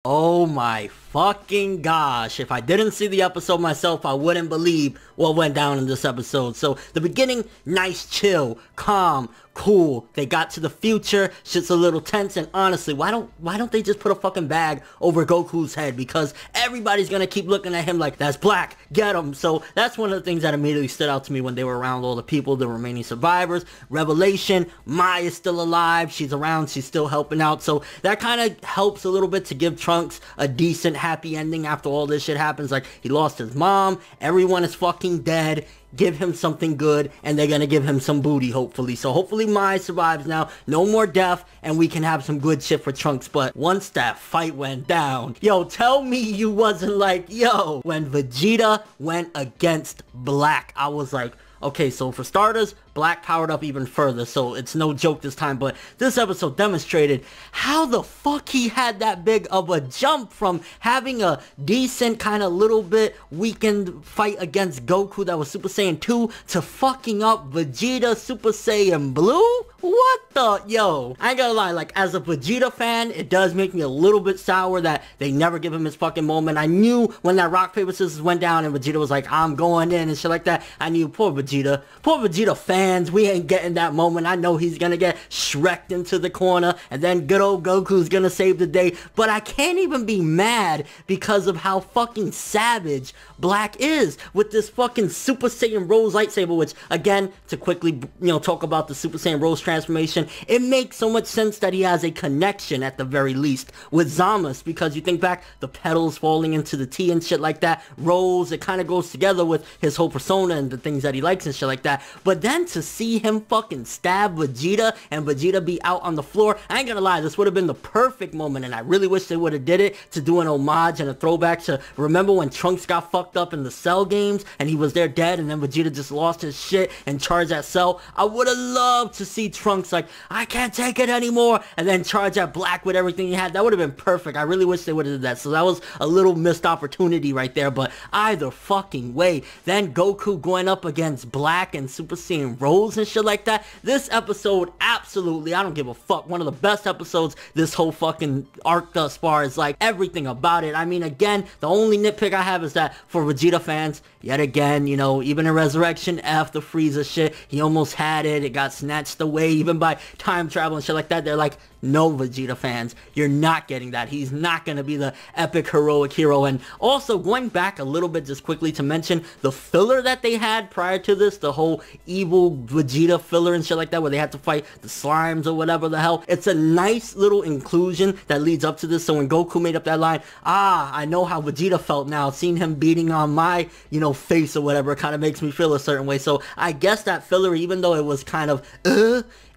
Oh my fucking gosh, if I didn't see the episode myself, I wouldn't believe what went down in this episode. So, the beginning, nice, chill, calm, cool. They got to the future, shit's a little tense, and honestly, why don't they just put a fucking bag over Goku's head? Because everybody's gonna keep looking at him like, that's Black, get him. So, that's one of the things that immediately stood out to me when they were around all the people, the remaining survivors. Revelation, Mai is still alive, she's around, she's still helping out, so that kind of helps a little bit to give Trunks a decent happy ending after all this shit happens. Like, he lost his mom, everyone is fucking dead, give him something good, and they're gonna give him some booty, hopefully. So hopefully Mai survives now, no more death, and we can have some good shit for Trunks. But once that fight went down, yo, tell me you wasn't like, yo, when Vegeta went against Black, I was like, okay, so for starters, Black powered up even further, so it's no joke this time, but this episode demonstrated how the fuck he had that big of a jump from having a decent kind of little bit weakened fight against Goku that was Super Saiyan 2 to fucking up Vegeta Super Saiyan Blue? What the? Yo, I ain't gonna lie, like, as a Vegeta fan, it does make me a little bit sour that they never give him his fucking moment. I knew when that rock, paper, scissors went down and Vegeta was like, I'm going in and shit like that, I knew, poor Vegeta fans, we ain't getting that moment. I know he's gonna get Shrek'd into the corner, and then good old Goku's gonna save the day, but I can't even be mad because of how fucking savage Black is with this fucking Super Saiyan Rose lightsaber, which, again, to quickly, talk about the Super Saiyan Rose transformation, it makes so much sense that he has a connection, at the very least, with Zamasu, because you think back, the petals falling into the tea and shit like that, Rose, it kind of goes together with his whole persona and the things that he likes and shit like that. But then to see him fucking stab Vegeta and Vegeta be out on the floor, I ain't gonna lie, this would have been the perfect moment, and I really wish they would have did it to do an homage and a throwback to, remember when Trunks got fucked up in the Cell games and he was there dead, and then Vegeta just lost his shit and charged at Cell? I would have loved to see Trunks like, I can't take it anymore, and then charge at Black with everything he had. That would have been perfect. I really wish they would have did that. So that was a little missed opportunity right there, but either fucking way, then Goku going up against Black and Super Saiyan Rose and shit like that. This episode, absolutely, I don't give a fuck, one of the best episodes this whole fucking arc thus far. Is like everything about it. I mean, again, the only nitpick I have is that for Vegeta fans, yet again, even in Resurrection F, the Frieza shit, he almost had it, it got snatched away even by time travel and shit like that. They're like, no, Vegeta fans, you're not getting that. He's not gonna be the epic heroic hero. And also, going back a little bit just quickly to mention the filler that they had prior to this, the whole evil Vegeta filler and shit like that, where they had to fight the slimes or whatever the hell. It's a nice little inclusion that leads up to this. So when Goku made up that line, I know how Vegeta felt now, seeing him beating on my, face or whatever, kind of makes me feel a certain way. So I guess that filler, even though it was kind of,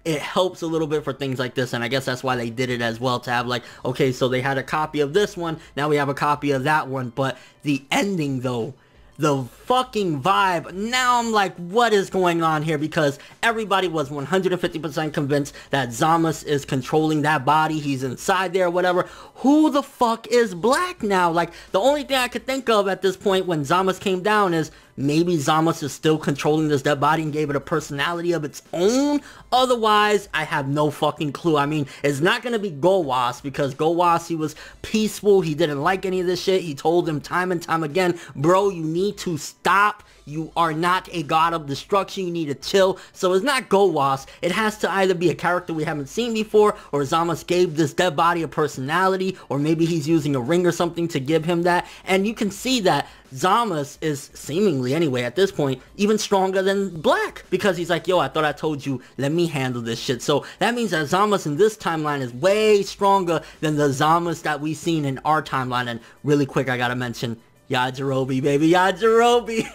it helps a little bit for things like this, and I guess that's why they did it as well, to have like, okay, so they had a copy of this one, now we have a copy of that one. But the ending though, the fucking vibe, now I'm like, what is going on here? Because everybody was 150% convinced that Zamasu is controlling that body, he's inside there or whatever. Who the fuck is Black now? Like, the only thing I could think of at this point when Zamasu came down is maybe Zamasu is still controlling this dead body and gave it a personality of its own. Otherwise, I have no fucking clue. I mean, it's not gonna be Gowas, because Gowas, he was peaceful, he didn't like any of this shit. He told him time and time again, bro, you need to stop. You are not a god of destruction. You need to chill. So it's not Gowas. It has to either be a character we haven't seen before, or Zamasu gave this dead body a personality, or maybe he's using a ring or something to give him that. And you can see that Zamasu is seemingly, anyway, at this point, even stronger than Black, because he's like, yo, I thought I told you, let me handle this shit. So that means that Zamasu in this timeline is way stronger than the Zamasu that we've seen in our timeline. And really quick, I gotta mention Yajirobe, baby, Yajirobe.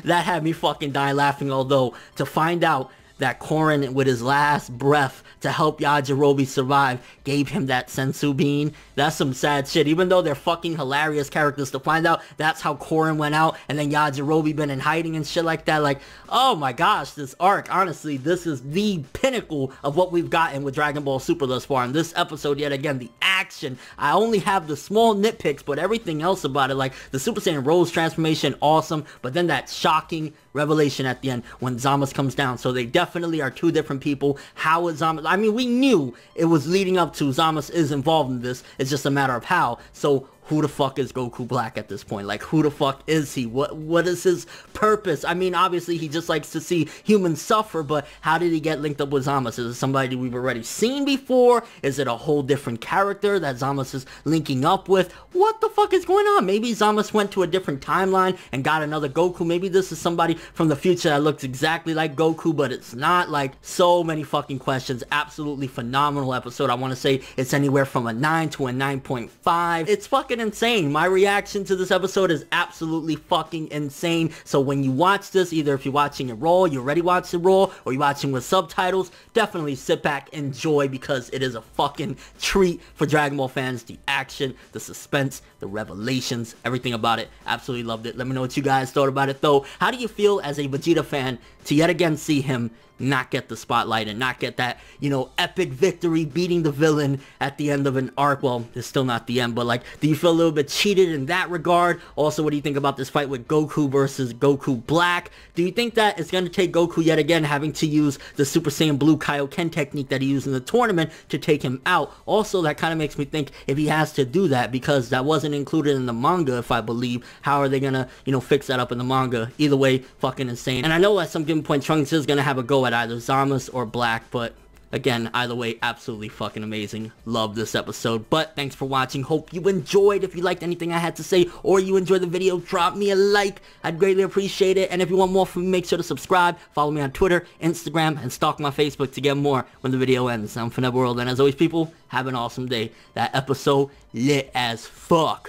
That had me fucking die laughing, although to find out that Korin, with his last breath to help Yajirobe survive, gave him that sensu bean. That's some sad shit. Even though they're fucking hilarious characters, to find out that's how Korin went out, and then Yajirobe been in hiding and shit like that. Like, oh my gosh, this arc, honestly, this is the pinnacle of what we've gotten with Dragon Ball Super thus far. In this episode, yet again, the action, I only have the small nitpicks, but everything else about it, like the Super Saiyan Rose transformation, awesome, but then that shocking revelation at the end when Zamasu comes down. So they definitely definitely are two different people. How is Zamasu? I mean, we knew it was leading up to Zamasu is involved in this. It's just a matter of how. So who the fuck is Goku Black at this point? Like, who the fuck is he? What is his purpose? I mean, obviously, he just likes to see humans suffer, but how did he get linked up with Zamasu? Is it somebody we've already seen before? Is it a whole different character that Zamasu is linking up with? What the fuck is going on? Maybe Zamasu went to a different timeline and got another Goku. Maybe this is somebody from the future that looks exactly like Goku, but it's not. Like, so many fucking questions. Absolutely phenomenal episode. I want to say it's anywhere from a 9 to a 9.5. It's fucking insane. My reaction to this episode is absolutely fucking insane. So when you watch this, either if you're watching it raw, you already watched it raw, or you're watching with subtitles, definitely sit back, enjoy, because it is a fucking treat for Dragon Ball fans. The action, the suspense, the revelations, everything about it. Absolutely loved it. Let me know what you guys thought about it though. How do you feel as a Vegeta fan to yet again see him not get the spotlight and not get that, you know, epic victory beating the villain at the end of an arc? Well, it's still not the end, but like, do you feel a little bit cheated in that regard? Also, what do you think about this fight with Goku versus Goku Black? Do you think that it's going to take Goku yet again having to use the Super Saiyan Blue Kaioken technique that he used in the tournament to take him out? Also, that kind of makes me think if he has to do that, because that wasn't included in the manga, if I believe, how are they going to, you know, fix that up in the manga? Either way, fucking insane. And I know at some given point, Trunks is going to have a go at either Zamasu or Black, but again, either way, absolutely fucking amazing. Love this episode. But thanks for watching. Hope you enjoyed. If you liked anything I had to say or you enjoyed the video, drop me a like. I'd greatly appreciate it. And if you want more from me, make sure to subscribe. Follow me on Twitter, Instagram, and stalk my Facebook to get more when the video ends. I'm Finette World, and as always, people, have an awesome day. That episode lit as fuck.